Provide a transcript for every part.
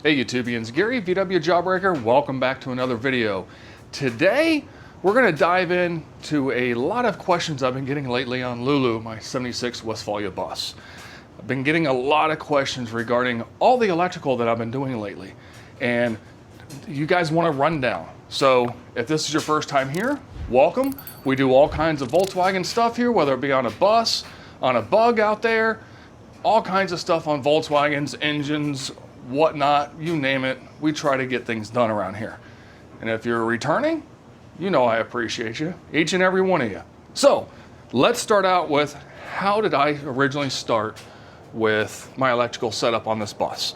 Hey Youtubians, Gary, VWJawbreaker, welcome back to another video. Today, we're gonna dive into a lot of questions I've been getting lately on Lulu, my 76 Westfalia bus. I've been getting a lot of questions regarding all the electrical that I've been doing lately, and you guys want a rundown. So if this is your first time here, welcome. We do all kinds of Volkswagen stuff here, whether it be on a bus, on a bug out there, all kinds of stuff on Volkswagens, engines, whatnot, you name it. We try to get things done around here. And if you're returning, you know I appreciate you, each and every one of you. So let's start out with how did I originally start with my electrical setup on this bus.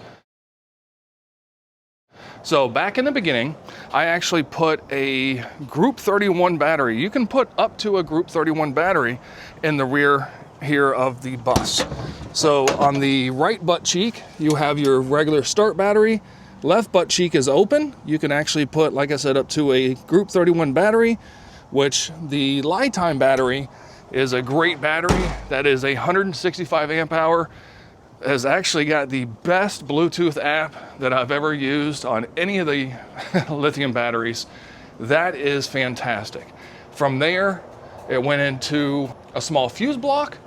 So back in the beginning, I actually put a Group 31 battery. You can put up to a Group 31 battery in the rear here of the bus. So on the right butt cheek, you have your regular start battery. Left butt cheek is open. You can actually put, like I said, up to a Group 31 battery, which the Lifetime battery is a great battery. That is 165 amp hour. Has actually got the best Bluetooth app that I've ever used on any of the lithium batteries. That is fantastic. From there, it went into a small fuse block.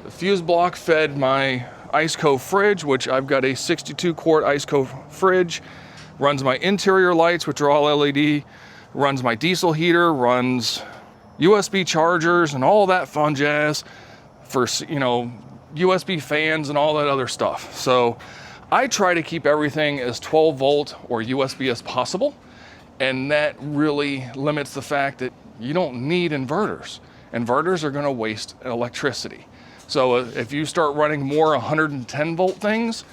The fuse block fed my Iceco fridge, which I've got a 62 quart Iceco fridge, runs my interior lights, which are all LED, runs my diesel heater, runs USB chargers and all that fun jazz for, you know, USB fans and all that other stuff. So I try to keep everything as 12 volt or USB as possible. And that really limits the fact that you don't need inverters. Inverters are gonna waste electricity. So if you start running more 110 volt things,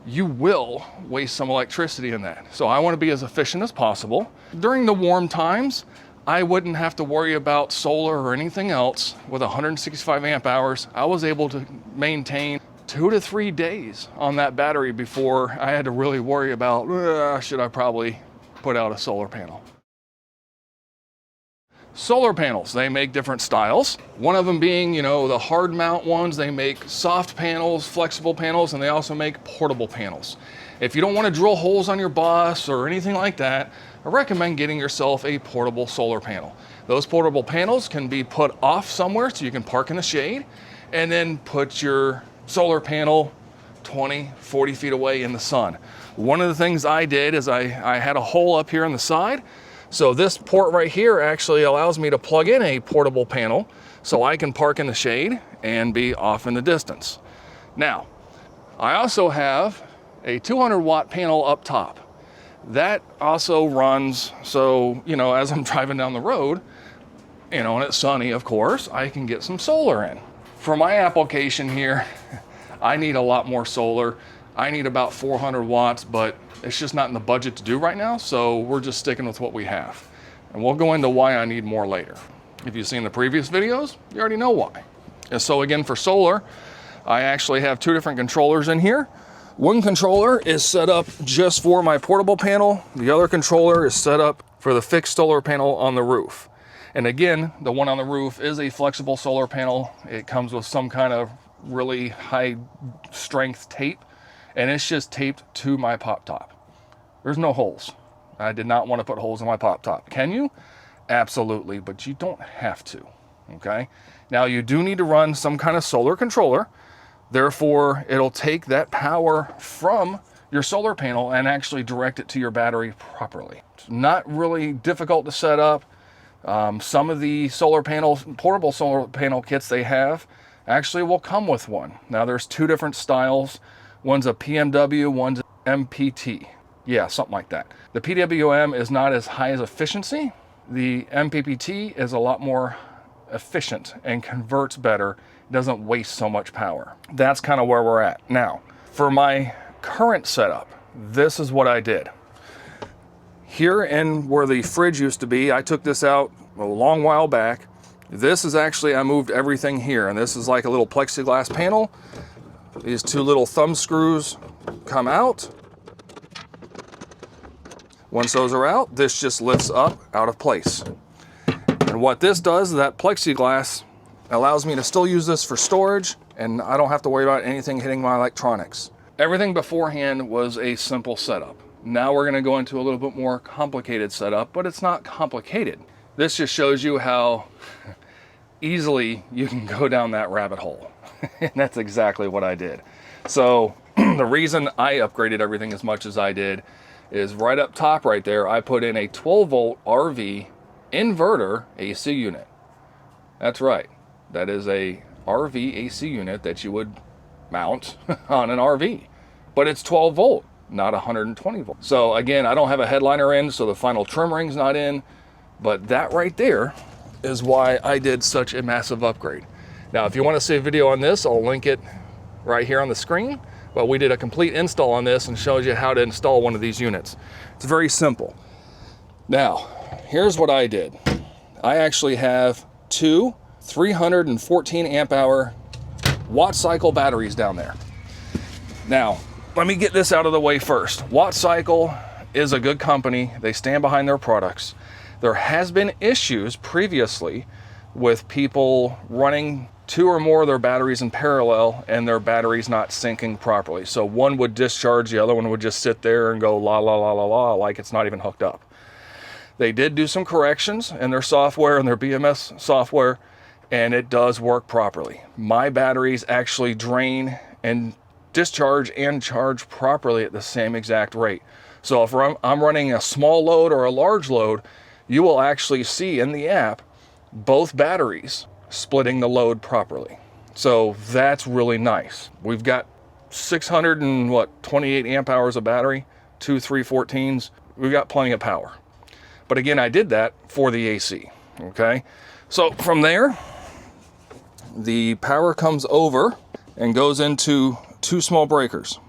you will waste some electricity in that. So I want to be as efficient as possible. During the warm times, I wouldn't have to worry about solar or anything else. With 165 amp hours, I was able to maintain 2 to 3 days on that battery before I had to really worry about, should I probably put out a solar panel. Solar panels, they make different styles. One of them being, you know, the hard mount ones. They make soft panels, flexible panels, and they also make portable panels. If you don't want to drill holes on your bus or anything like that, I recommend getting yourself a portable solar panel. Those portable panels can be put off somewhere so you can park in the shade, and then put your solar panel 20, 40 feet away in the sun. One of the things I did is I had a hole up here on the side. So this port right here actually allows me to plug in a portable panel so I can park in the shade and be off in the distance. Now, I also have a 200 watt panel up top. That also runs, so, you know, as I'm driving down the road, you know, and it's sunny, of course, I can get some solar in. For my application here, I need a lot more solar. I need about 400 watts, but it's just not in the budget to do right now, so we're just sticking with what we have. And we'll go into why I need more later. If you've seen the previous videos, you already know why. And so again, for solar, I actually have 2 different controllers in here. One controller is set up just for my portable panel. The other controller is set up for the fixed solar panel on the roof. And again, the one on the roof is a flexible solar panel. It comes with some kind of really high strength tape, and it's just taped to my pop top. There's no holes. I did not want to put holes in my pop top. Can you? Absolutely, but you don't have to, okay? Now you do need to run some kind of solar controller. Therefore, it'll take that power from your solar panel and actually direct it to your battery properly. It's not really difficult to set up. Some of the solar panels, portable solar panel kits they have, actually will come with one. Now there's 2 different styles. One's a PMW, one's MPT. Yeah, something like that. The PWM is not as high as efficiency. The MPPT is a lot more efficient and converts better. It doesn't waste so much power. That's kind of where we're at. Now, for my current setup, this is what I did. Here in where the fridge used to be, I took this out a long while back. This is actually, I moved everything here, and this is like a little plexiglass panel. These 2 little thumb screws come out. Once those are out, this just lifts up out of place. And what this does, that plexiglass allows me to still use this for storage, and I don't have to worry about anything hitting my electronics. Everything beforehand was a simple setup. Now we're gonna go into a little bit more complicated setup, but it's not complicated. This just shows you how easily you can go down that rabbit hole. And that's exactly what I did. So the reason I upgraded everything as much as I did is right up top right there, I put in a 12-volt RV inverter AC unit. That's right. That is a RV AC unit that you would mount on an RV. But it's 12 volt, not 120 volt. So again, I don't have a headliner in, so the final trim ring's not in. But that right there is why I did such a massive upgrade. Now, if you want to see a video on this, I'll link it right here on the screen. But we did a complete install on this and shows you how to install one of these units. It's very simple. Now, here's what I did. I actually have two 314 amp hour Wattcycle batteries down there. Now, let me get this out of the way first. Wattcycle is a good company. They stand behind their products. There has been issues previously with people running two or more of their batteries in parallel and their batteries not syncing properly. So one would discharge, the other one would just sit there and go la la la la la like it's not even hooked up. They did do some corrections in their software and their BMS software, and it does work properly. My batteries actually drain and discharge and charge properly at the same exact rate. So if I'm running a small load or a large load, you will actually see in the app both batteries splitting the load properly. So that's really nice. We've got 628 amp hours of battery, two 314s. We've got plenty of power. But again, I did that for the AC, okay? So from there, the power comes over and goes into two small breakers.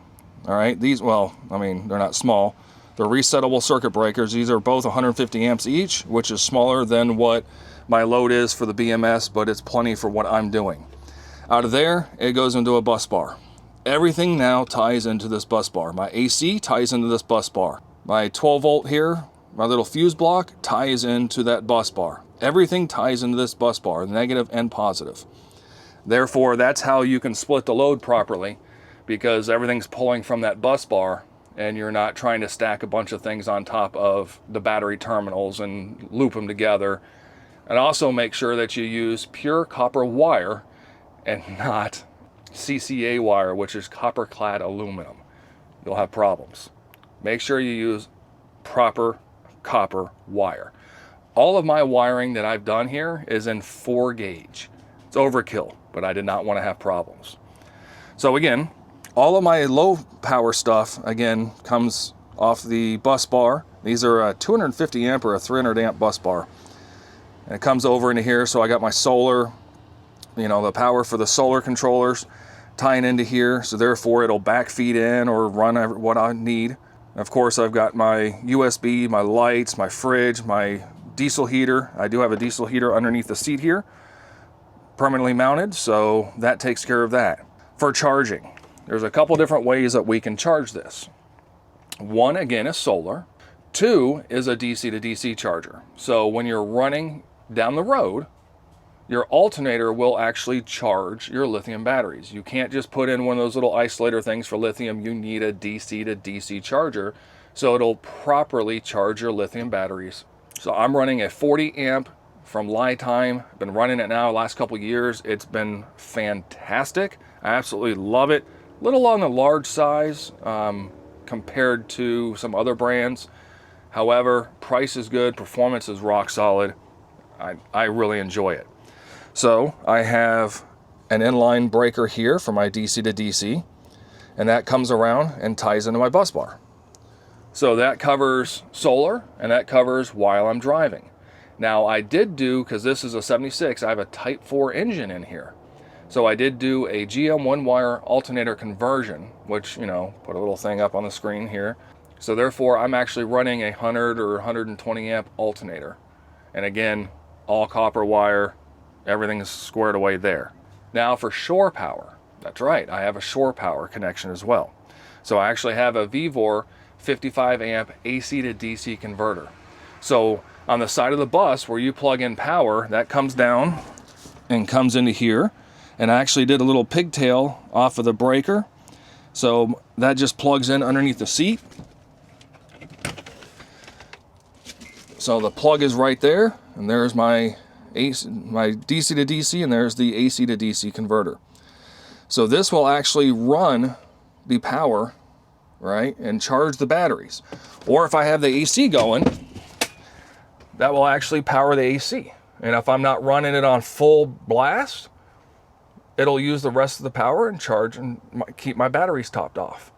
All right, these, well, I mean, they're not small. They're resettable circuit breakers. These are both 150 amps each, which is smaller than what my load is for the BMS, but it's plenty for what I'm doing. Out of there, it goes into a bus bar. Everything now ties into this bus bar. My AC ties into this bus bar. My 12 volt here, my little fuse block ties into that bus bar. Everything ties into this bus bar, negative and positive. Therefore, that's how you can split the load properly, because everything's pulling from that bus bar and you're not trying to stack a bunch of things on top of the battery terminals and loop them together. And also make sure that you use pure copper wire and not CCA wire, which is copper clad aluminum. You'll have problems. Make sure you use proper copper wire. All of my wiring that I've done here is in 4 gauge. It's overkill, but I did not want to have problems. So again, all of my low power stuff, again, comes off the bus bar. These are a 250 amp or a 300 amp bus bar. And it comes over into here, so I got my solar, you know, the power for the solar controllers tying into here, so therefore it'll backfeed in or run what I need. Of course, I've got my USB, my lights, my fridge, my diesel heater. I do have a diesel heater underneath the seat here, permanently mounted, so that takes care of that. For charging, there's a couple different ways that we can charge this. One, again, is solar. 2 is a DC to DC charger. So when you're running down the road, your alternator will actually charge your lithium batteries. You can't just put in one of those little isolator things for lithium. You need a DC to DC charger so it'll properly charge your lithium batteries. So I'm running a 40 amp from Lifetime. I've been running it now the last couple of years. It's been fantastic. I absolutely love it. A little on the large size compared to some other brands. However, price is good, performance is rock solid. I really enjoy it. So I have an inline breaker here for my DC to DC, and that comes around and ties into my bus bar. So that covers solar, and that covers while I'm driving. Now I did do, because this is a 76, I have a Type 4 engine in here. So I did do a GM one-wire alternator conversion, which, you know, put a little thing up on the screen here. So therefore, I'm actually running a 100 or 120 amp alternator. And again, all copper wire, everything's squared away there. Now for shore power, that's right, I have a shore power connection as well. So I actually have a VVOR 55 amp AC to DC converter. So on the side of the bus where you plug in power, that comes down and comes into here. And I actually did a little pigtail off of the breaker So that just plugs in underneath the seat. So the plug is right there, and there's my DC to DC, and there's the AC to DC converter. So this will actually run the power, right, and charge the batteries. Or if I have the AC going, that will actually power the AC. And if I'm not running it on full blast, it'll use the rest of the power and charge and keep my batteries topped off.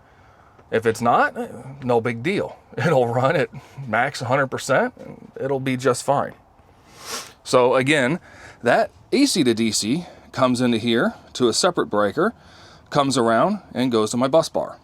If it's not, no big deal. It'll run at max 100%, and it'll be just fine. So again, that AC to DC comes into here to a separate breaker, comes around and goes to my bus bar.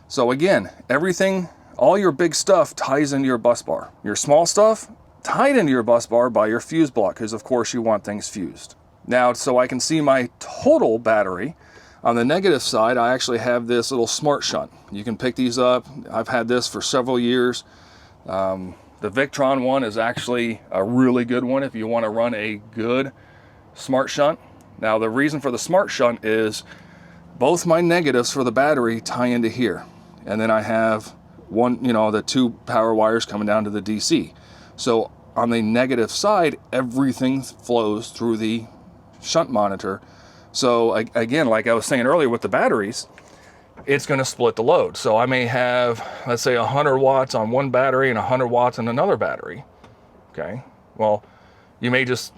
So again, everything, all your big stuff ties into your bus bar. Your small stuff tied into your bus bar by your fuse block, because of course you want things fused. Now, so I can see my total battery, on the negative side, I actually have this little smart shunt. You can pick these up. I've had this for several years. The Victron one is actually a really good one if you want to run a good smart shunt. Now, the reason for the smart shunt is both my negatives for the battery tie into here. And then I have one, the two power wires coming down to the DC. So on the negative side, everything flows through the shunt monitor. So again, like I was saying earlier with the batteries, it's going to split the load. So I may have, let's say 100 watts on one battery and 100 watts on another battery. Okay. Well, you may just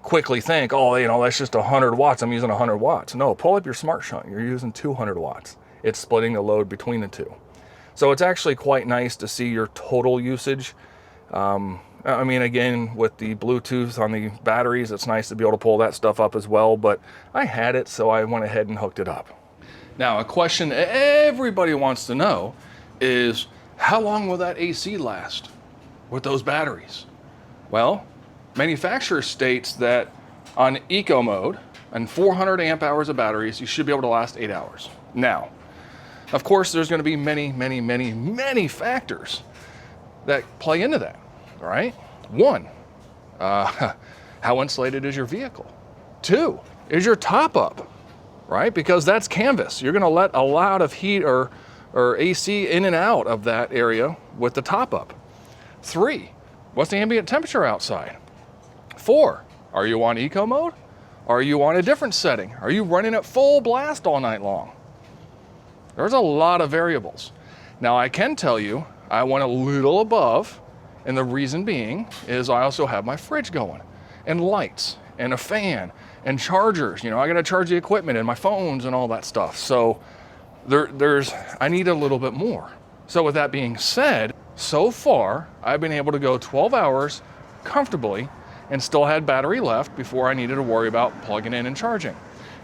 quickly think, oh, that's just 100 watts. I'm using 100 watts. No, pull up your smart shunt. You're using 200 watts. It's splitting the load between the two. So it's actually quite nice to see your total usage. I mean, again, with the Bluetooth on the batteries, it's nice to be able to pull that stuff up as well, but I had it, so I went ahead and hooked it up. Now, a question everybody wants to know is, how long will that AC last with those batteries? Well, manufacturer states that on eco mode and 400 amp hours of batteries, you should be able to last 8 hours. Now, of course, there's going to be many factors that play into that. All right. 1, how insulated is your vehicle? 2, is your top up, right? Because that's canvas. You're going to let a lot of heat or AC in and out of that area with the top up. 3, what's the ambient temperature outside? 4, are you on eco mode? Are you on a different setting? Are you running at full blast all night long? There's a lot of variables. Now, I can tell you, I went a little above. And the reason being is I also have my fridge going, and lights, and a fan, and chargers. I got to charge the equipment and my phones and all that stuff. So I need a little bit more. So with that being said, so far, I've been able to go 12 hours comfortably and still had battery left before I needed to worry about plugging in and charging.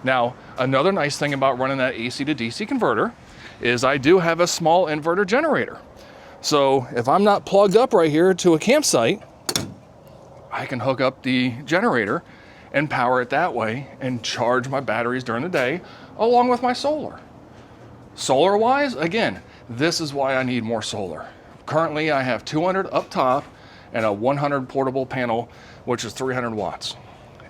Now, another nice thing about running that AC to DC converter is I do have a small inverter generator. So if I'm not plugged up right here to a campsite, I can hook up the generator and power it that way and charge my batteries during the day along with my solar. Solar wise, again, this is why I need more solar. Currently I have 200 up top and a 100 portable panel, which is 300 watts.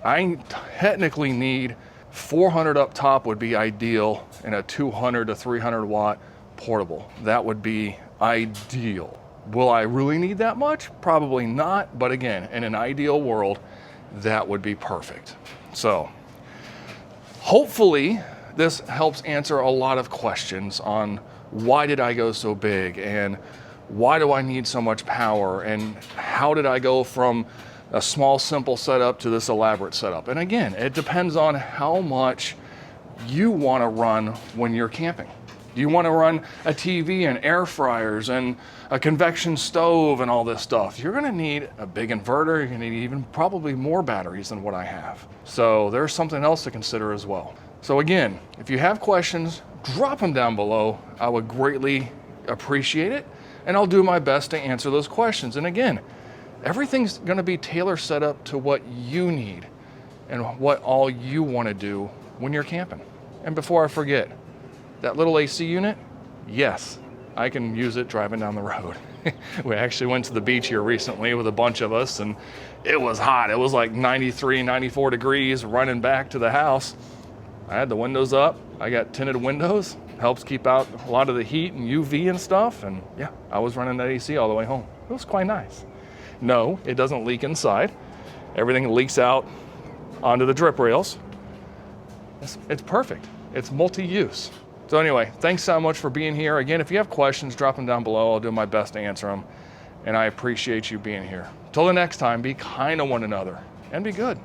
I technically need 400 up top would be ideal, and a 200 to 300 watt portable. That would be ideal. Will I really need that much? Probably not, but again, in an ideal world, that would be perfect. So hopefully this helps answer a lot of questions on why did I go so big, and why do I need so much power, and how did I go from a small simple setup to this elaborate setup. And again, it depends on how much you want to run when you're camping. Do you want to run a TV and air fryers and a convection stove and all this stuff? You're going to need a big inverter. You're going to need even probably more batteries than what I have. So there's something else to consider as well. So again, if you have questions, drop them down below. I would greatly appreciate it, and I'll do my best to answer those questions. And again, everything's going to be tailor set up to what you need and what all you want to do when you're camping. And before I forget, that little AC unit, yes, I can use it driving down the road. We actually went to the beach here recently with a bunch of us, and it was hot. It was like 93, 94 degrees running back to the house. I had the windows up. I got tinted windows. helps keep out a lot of the heat and UV and stuff. And yeah, I was running that AC all the way home. It was quite nice. No, it doesn't leak inside. Everything leaks out onto the drip rails. It's perfect. It's multi-use. So anyway, thanks so much for being here. Again, if you have questions, drop them down below. I'll do my best to answer them. And I appreciate you being here. Till the next time, be kind to one another and be good.